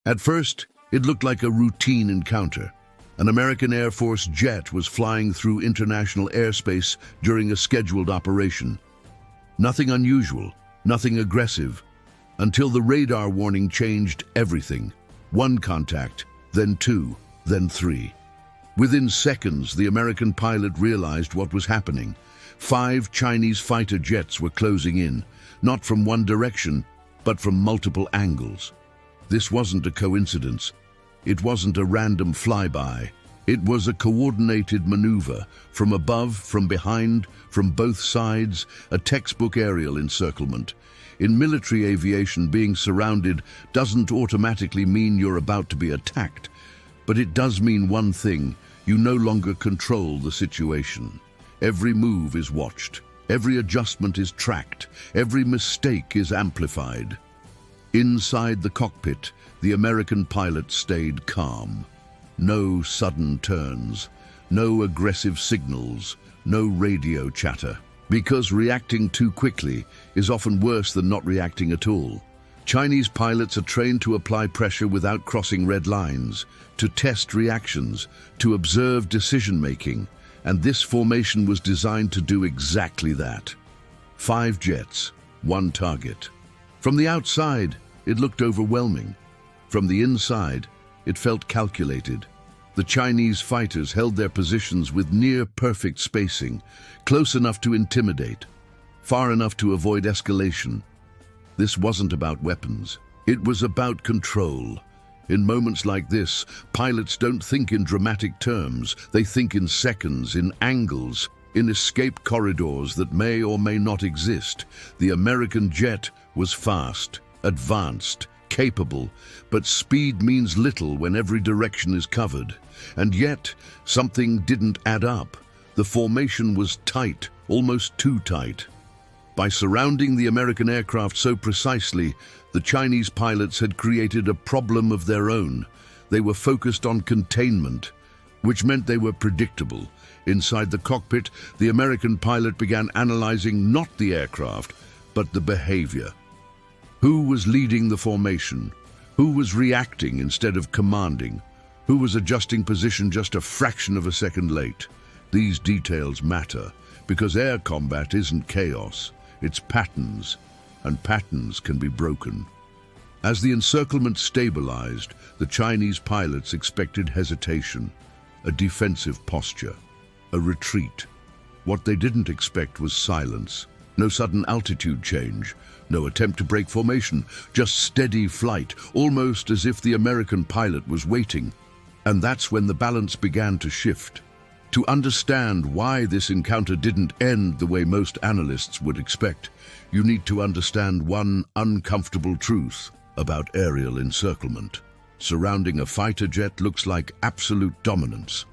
At first, it looked like a routine encounter. An American Air Force jet was flying through international airspace during a scheduled operation. Nothing unusual, nothing aggressive, until the radar warning changed everything. One contact, then two, then three. Within seconds, the American pilot realized what was happening. 5 Chinese fighter jets were closing in, not from one direction, but from multiple angles. This wasn't a coincidence. It wasn't a random flyby. It was a coordinated maneuver, from above, from behind, from both sides, a textbook aerial encirclement. In military aviation, being surrounded doesn't automatically mean you're about to be attacked, but it does mean one thing: you no longer control the situation. Every move is watched, every adjustment is tracked, every mistake is amplified. Inside the cockpit, the American pilot stayed calm. No sudden turns, no aggressive signals, no radio chatter. Because reacting too quickly is often worse than not reacting at all. Chinese pilots are trained to apply pressure without crossing red lines, to test reactions, to observe decision-making, and this formation was designed to do exactly that. 5 jets, 1 target. From the outside, it looked overwhelming. From the inside, it felt calculated. The Chinese fighters held their positions with near-perfect spacing, close enough to intimidate, far enough to avoid escalation. This wasn't about weapons. It was about control. In moments like this, pilots don't think in dramatic terms. They think in seconds, in angles, in escape corridors that may or may not exist. The American jet was fast, advanced, capable, but speed means little when every direction is covered. And yet, something didn't add up. The formation was tight, almost too tight. By surrounding the American aircraft so precisely, the Chinese pilots had created a problem of their own. They were focused on containment, which meant they were predictable. Inside the cockpit, the American pilot began analyzing not the aircraft, but the behavior. Who was leading the formation? Who was reacting instead of commanding? Who was adjusting position just a fraction of a second late? These details matter, because air combat isn't chaos, it's patterns, and patterns can be broken. As the encirclement stabilized, the Chinese pilots expected hesitation, a defensive posture, a retreat. What they didn't expect was silence. No sudden altitude change, no attempt to break formation, just steady flight, almost as if the American pilot was waiting. And that's when the balance began to shift. To understand why this encounter didn't end the way most analysts would expect, you need to understand one uncomfortable truth about aerial encirclement. Surrounding a fighter jet looks like absolute dominance,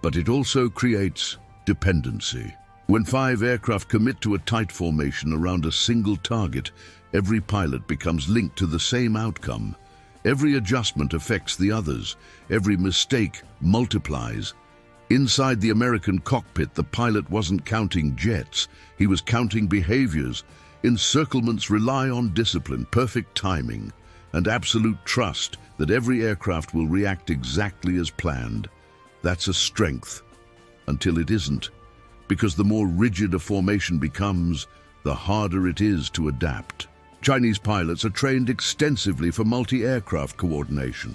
but it also creates dependency. When 5 aircraft commit to a tight formation around a single target, every pilot becomes linked to the same outcome. Every adjustment affects the others. Every mistake multiplies. Inside the American cockpit, the pilot wasn't counting jets. He was counting behaviors. Encirclements rely on discipline, perfect timing, and absolute trust that every aircraft will react exactly as planned. That's a strength, until it isn't. Because the more rigid a formation becomes, the harder it is to adapt. Chinese pilots are trained extensively for multi-aircraft coordination.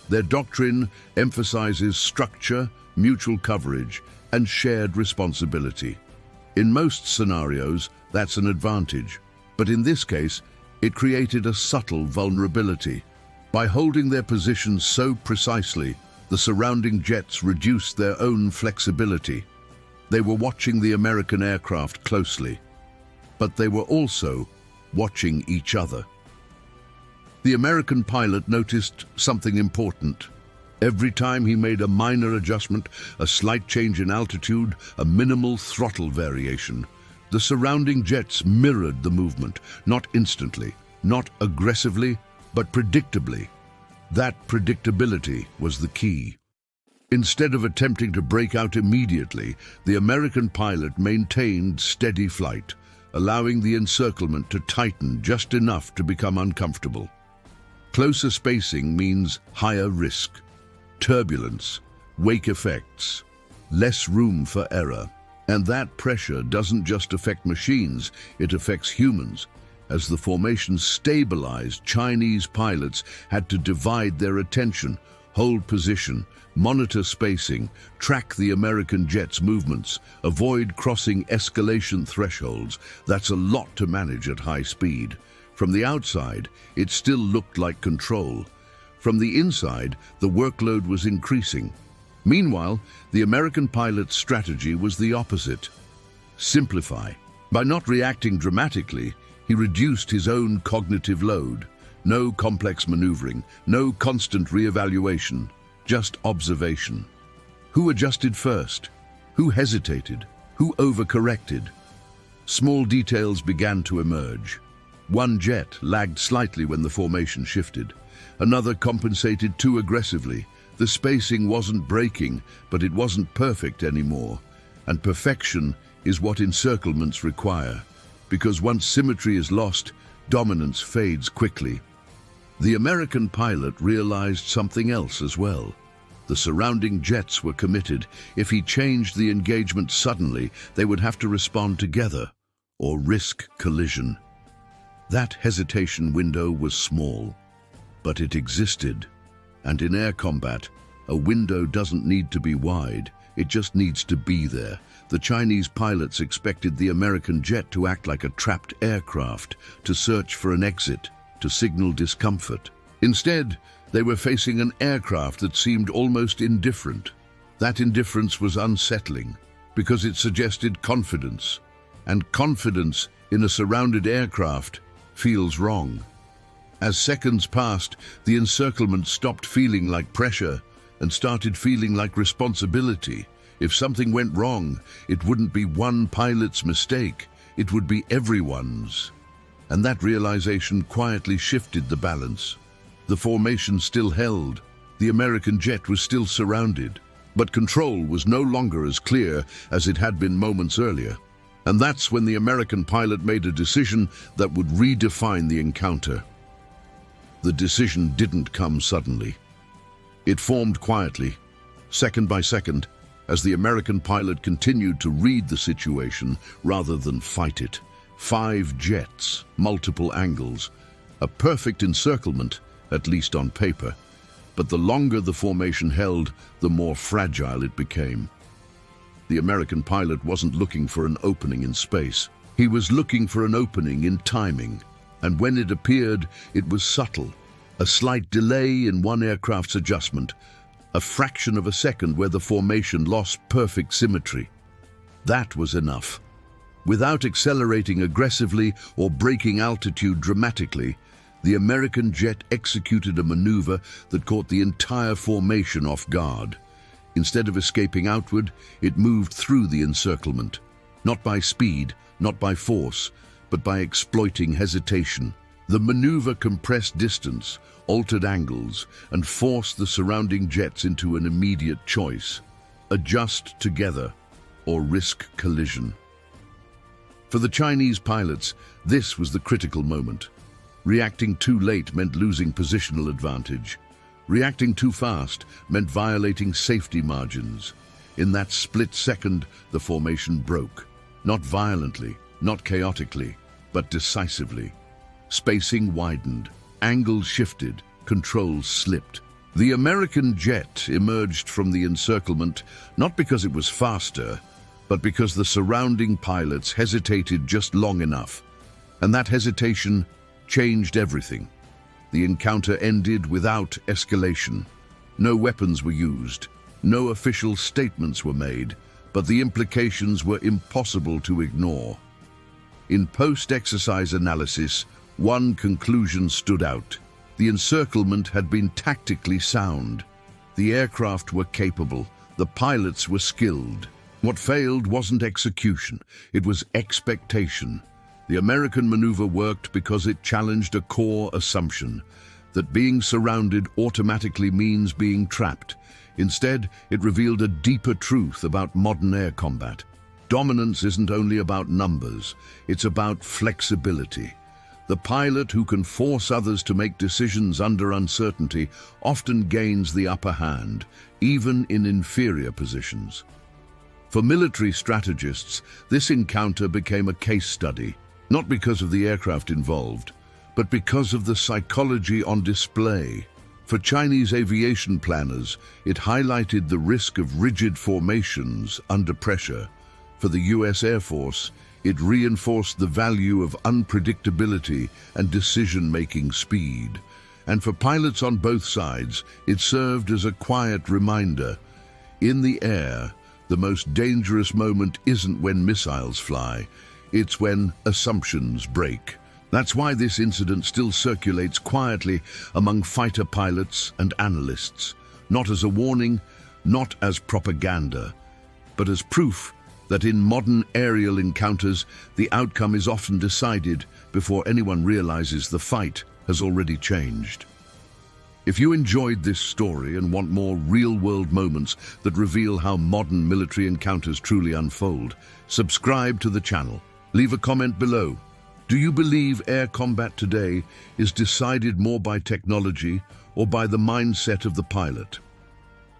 Their doctrine emphasizes structure, mutual coverage, and shared responsibility. In most scenarios, that's an advantage, but in this case, it created a subtle vulnerability. By holding their positions so precisely, the surrounding jets reduced their own flexibility. They were watching the American aircraft closely, but they were also watching each other. The American pilot noticed something important. Every time he made a minor adjustment, a slight change in altitude, a minimal throttle variation, the surrounding jets mirrored the movement, not instantly, not aggressively, but predictably. That predictability was the key. Instead of attempting to break out immediately, the American pilot maintained steady flight, allowing the encirclement to tighten just enough to become uncomfortable. Closer spacing means higher risk, turbulence, wake effects, less room for error. And that pressure doesn't just affect machines, it affects humans. As the formation stabilized, Chinese pilots had to divide their attention, hold position, monitor spacing, track the American jet's movements, avoid crossing escalation thresholds. That's a lot to manage at high speed. From the outside, it still looked like control. From the inside, the workload was increasing. Meanwhile, the American pilot's strategy was the opposite. Simplify. By not reacting dramatically, he reduced his own cognitive load. No complex maneuvering, no constant re-evaluation, just observation. Who adjusted first? Who hesitated? Who overcorrected? Small details began to emerge. One jet lagged slightly when the formation shifted. Another compensated too aggressively. The spacing wasn't breaking, but it wasn't perfect anymore. And perfection is what encirclements require, because once symmetry is lost, dominance fades quickly. The American pilot realized something else as well. The surrounding jets were committed. If he changed the engagement suddenly, they would have to respond together, or risk collision. That hesitation window was small, but it existed. And in air combat, a window doesn't need to be wide, it just needs to be there. The Chinese pilots expected the American jet to act like a trapped aircraft, to search for an exit, to signal discomfort. Instead, they were facing an aircraft that seemed almost indifferent. That indifference was unsettling, because it suggested confidence. And confidence in a surrounded aircraft feels wrong. As seconds passed, the encirclement stopped feeling like pressure and started feeling like responsibility. If something went wrong, it wouldn't be one pilot's mistake, it would be everyone's. And that realization quietly shifted the balance. The formation still held, the American jet was still surrounded, but control was no longer as clear as it had been moments earlier. And that's when the American pilot made a decision that would redefine the encounter. The decision didn't come suddenly. It formed quietly, second by second, as the American pilot continued to read the situation rather than fight it. 5 jets, multiple angles, a perfect encirclement, at least on paper. But the longer the formation held, the more fragile it became. The American pilot wasn't looking for an opening in space. He was looking for an opening in timing. And when it appeared, it was subtle. A slight delay in one aircraft's adjustment, a fraction of a second where the formation lost perfect symmetry. That was enough. Without accelerating aggressively or breaking altitude dramatically, the American jet executed a maneuver that caught the entire formation off guard. Instead of escaping outward, it moved through the encirclement, not by speed, not by force, but by exploiting hesitation. The maneuver compressed distance, altered angles, and forced the surrounding jets into an immediate choice: adjust together or risk collision. For the Chinese pilots, this was the critical moment. Reacting too late meant losing positional advantage. Reacting too fast meant violating safety margins. In that split second, the formation broke. Not violently, not chaotically, but decisively. Spacing widened, angles shifted, controls slipped. The American jet emerged from the encirclement not because it was faster, but because the surrounding pilots hesitated just long enough. And that hesitation changed everything. The encounter ended without escalation. No weapons were used, no official statements were made, but the implications were impossible to ignore. In post-exercise analysis, one conclusion stood out. The encirclement had been tactically sound. The aircraft were capable, the pilots were skilled. What failed wasn't execution, it was expectation. The American maneuver worked because it challenged a core assumption, that being surrounded automatically means being trapped. Instead, it revealed a deeper truth about modern air combat. Dominance isn't only about numbers, it's about flexibility. The pilot who can force others to make decisions under uncertainty often gains the upper hand, even in inferior positions. For military strategists, this encounter became a case study, not because of the aircraft involved, but because of the psychology on display. For Chinese aviation planners, it highlighted the risk of rigid formations under pressure. For the US Air Force, it reinforced the value of unpredictability and decision-making speed. And for pilots on both sides, it served as a quiet reminder. In the air, the most dangerous moment isn't when missiles fly, it's when assumptions break. That's why this incident still circulates quietly among fighter pilots and analysts, not as a warning, not as propaganda, but as proof that in modern aerial encounters, the outcome is often decided before anyone realizes the fight has already changed. If you enjoyed this story and want more real-world moments that reveal how modern military encounters truly unfold, subscribe to the channel. Leave a comment below. Do you believe air combat today is decided more by technology or by the mindset of the pilot?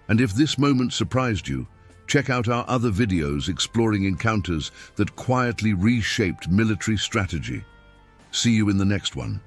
And if this moment surprised you, check out our other videos exploring encounters that quietly reshaped military strategy. See you in the next one.